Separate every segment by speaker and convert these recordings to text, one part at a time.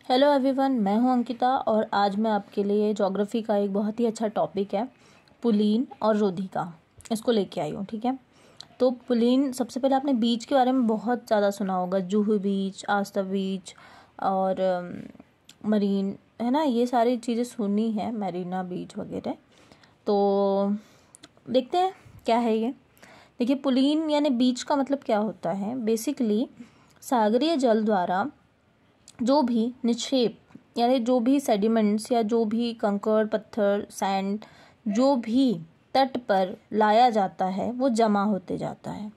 Speaker 1: Hello everyone, मैं हूं अंकिता और आज मैं आपके लिए ज्योग्राफी का एक बहुत ही अच्छा टॉपिक है पुलीन और रोधिका, इसको लेके आई हूँ। ठीक है, तो पुलीन, सबसे पहले आपने बीच के बारे में बहुत ज़्यादा सुना होगा, जुहू बीच, आस्था बीच और मरीन, है ना, ये सारी चीज़ें सुनी है, मरीना बीच वगैरह। तो देखते हैं क्या है ये। देखिए, पुलीन यानी बीच का मतलब क्या होता है। बेसिकली सागरीय जल द्वारा जो भी निक्षेप यानी जो भी सेडिमेंट्स या जो भी कंकड़, पत्थर, सैंड जो भी तट पर लाया जाता है वो जमा होते जाता है।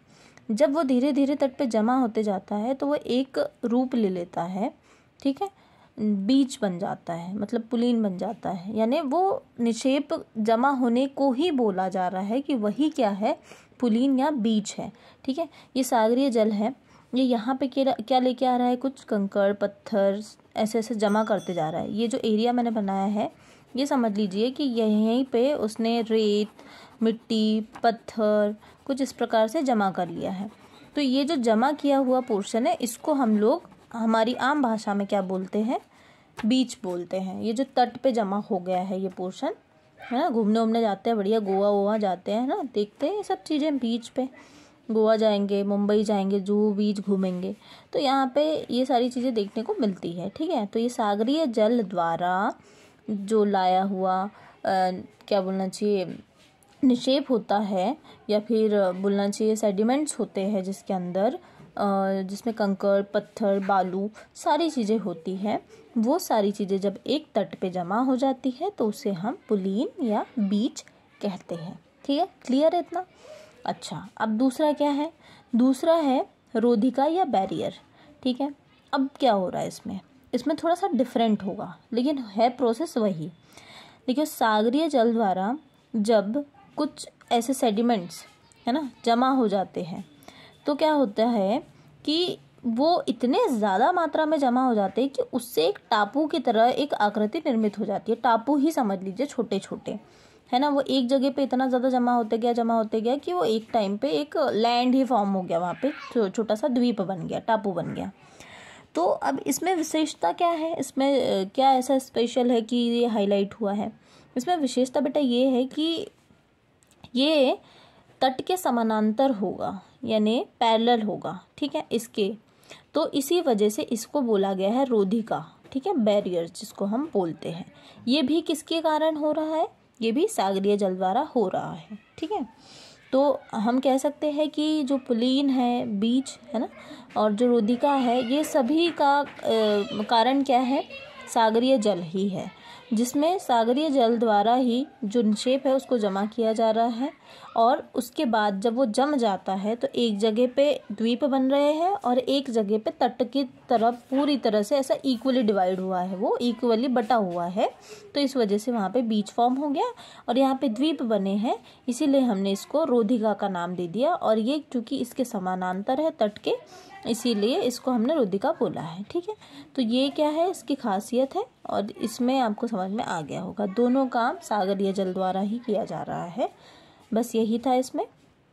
Speaker 1: जब वो धीरे धीरे तट पे जमा होते जाता है तो वो एक रूप ले लेता है। ठीक है, बीच बन जाता है, मतलब पुलीन बन जाता है। यानी वो निक्षेप जमा होने को ही बोला जा रहा है कि वही क्या है, पुलीन या बीच है। ठीक है, ये सागरीय जल है, ये यहाँ पे क्या लेके आ रहा है, कुछ कंकड़, पत्थर ऐसे ऐसे जमा करते जा रहा है। ये जो एरिया मैंने बनाया है ये समझ लीजिए कि यहीं पे उसने रेत, मिट्टी, पत्थर कुछ इस प्रकार से जमा कर लिया है। तो ये जो जमा किया हुआ पोर्शन है इसको हम लोग हमारी आम भाषा में क्या बोलते हैं, बीच बोलते हैं। ये जो तट पे जमा हो गया है ये पोर्शन, है ना, घूमने उमने जाते हैं, बढ़िया गोवा वोवा जाते हैं ना, देखते हैं ये सब चीज़ें बीच पे, गोवा जाएंगे, मुंबई जाएंगे, जुहू बीच घूमेंगे, तो यहाँ पे ये सारी चीज़ें देखने को मिलती है। ठीक है, तो ये सागरीय जल द्वारा जो लाया हुआ क्या बोलना चाहिए, निक्षेप होता है, या फिर बोलना चाहिए सेडिमेंट्स होते हैं जिसके अंदर जिसमें कंकड़, पत्थर, बालू सारी चीज़ें होती हैं। वो सारी चीज़ें जब एक तट पे जमा हो जाती है तो उसे हम पुलीन या बीच कहते हैं। ठीक है, क्लियर है इतना। अच्छा, अब दूसरा क्या है, दूसरा है रोधिका या बैरियर। ठीक है, अब क्या हो रहा है इसमें थोड़ा सा डिफरेंट होगा लेकिन है प्रोसेस वही। देखिए, सागरीय जल द्वारा जब कुछ ऐसे सेडिमेंट्स, है ना, जमा हो जाते हैं तो क्या होता है कि वो इतने ज़्यादा मात्रा में जमा हो जाते हैं कि उससे एक टापू की तरह एक आकृति निर्मित हो जाती है। टापू ही समझ लीजिए, छोटे छोटे, है ना, वो एक जगह पे इतना ज़्यादा जमा होते गया कि वो एक टाइम पे एक लैंड ही फॉर्म हो गया, वहाँ पे छोटा सा द्वीप बन गया, टापू बन गया। तो अब इसमें विशेषता क्या है, इसमें क्या ऐसा स्पेशल है कि ये हाईलाइट हुआ है। इसमें विशेषता बेटा ये है कि ये तट के समानांतर होगा, यानी पैरेलल होगा। ठीक है, इसके, तो इसी वजह से इसको बोला गया है रोधिका। ठीक है, बैरियर जिसको हम बोलते हैं। ये भी किसके कारण हो रहा है, ये भी सागरीय जल द्वारा हो रहा है। ठीक है, तो हम कह सकते हैं कि जो पुलीन है, बीच है ना, और जो रोधिका है, ये सभी का कारण क्या है, सागरीय जल ही है, जिसमें सागरीय जल द्वारा ही जो निक्षेप है उसको जमा किया जा रहा है। और उसके बाद जब वो जम जाता है तो एक जगह पे द्वीप बन रहे हैं और एक जगह पे तट की तरफ पूरी तरह से ऐसा इक्वली डिवाइड हुआ है, वो इक्वली बटा हुआ है, तो इस वजह से वहाँ पे बीच फॉर्म हो गया और यहाँ पे द्वीप बने हैं, इसीलिए हमने इसको रोधिका का नाम दे दिया। और ये चूँकि इसके समानांतर है तट के, इसीलिए इसको हमने रोधिका बोला है। ठीक है, तो ये क्या है, इसकी खासियत है और इसमें आपको समझ में आ गया होगा, दोनों काम सागरीय जल द्वारा ही किया जा रहा है। बस यही था इसमें।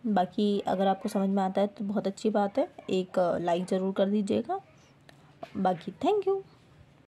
Speaker 1: बाकी अगर आपको समझ में आता है तो बहुत अच्छी बात है, एक लाइक ज़रूर कर दीजिएगा। बाकी थैंक यू।